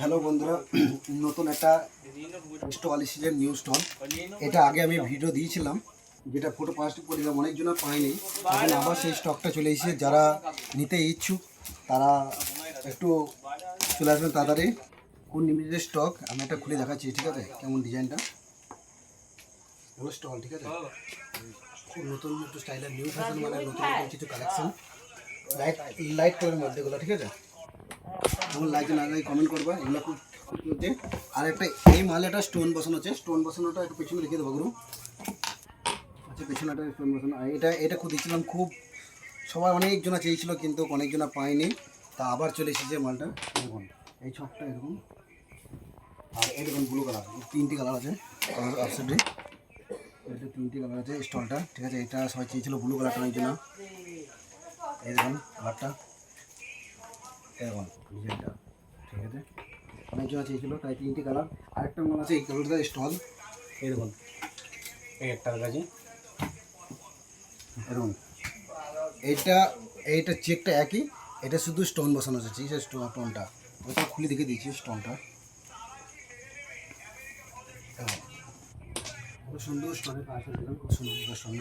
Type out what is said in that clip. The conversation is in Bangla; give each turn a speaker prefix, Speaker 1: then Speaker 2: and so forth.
Speaker 1: হ্যালো বন্ধুরা, নতুন একটা স্টল এসেছে, নিউ স্টল। এটা আগে আমি ভিডিও দিয়েছিলাম, যেটা ফটো পোস্ট করেছিলাম, অনেকজন পাইনি। এখন আবার সেই স্টকটা চলে এসেছে। যারা নিতে ইচ্ছুক তারা একটু চলে আসবেন তাড়াতাড়ি। কোন লিমিটেড স্টক আমি একটা খুলে দেখাচ্ছি, ঠিক আছে? কেমন ডিজাইনটা, হলো স্টল, ঠিক আছে? খুব নতুন একটু স্টাইলের নিউ ফ্যাশন, মানে নতুন নতুন কিছু কালেকশন, লাইট লাইট কালারের মধ্যেগুলো, ঠিক আছে? যেমন লাইক না লাইক কমেন্ট করবা, এগুলো খুব হচ্ছে। আর একটা এই মালে একটা স্টোন বসানো আছে, স্টোন বসানোটা একটু পেছনে রেখে দেবো গুরু। আচ্ছা, পেছনে একটা স্টোন বসানো। আর এটা খুব দিচ্ছিলাম, খুব সবাই অনেকজনা চেয়েছিল কিন্তু অনেকজনা পায়নি। তা আবার চলে এসেছে মালটা। দেখুন এই ছকটা এরকম, আর এরকম ব্লু কালার, তিনটি কালার আছে আপসাইডে। এটা তিনটি কালার আছে স্টলটা, ঠিক আছে? এটা সবাই চেয়েছিল ব্লু কালারটা, অনেক জন্য। এই দেখুন কালারটা, এরকম ডিজাইনটা, ঠিক আছে? অনেকজন চেয়েছিল, তাই তিনটি কালার। আরেকটা মাল আছে এই কালারটা স্টল, এরকম এই একটা কাছে এরকম। এইটা চেকটা একই, এটা শুধু স্টোন বসানো আছে, ঠিক আছে? স্টোনটা ওটা খুলে দেখে দিয়েছি, স্টোনটা খুব সুন্দর স্টোনের কাজ, খুব সুন্দর স্টোন।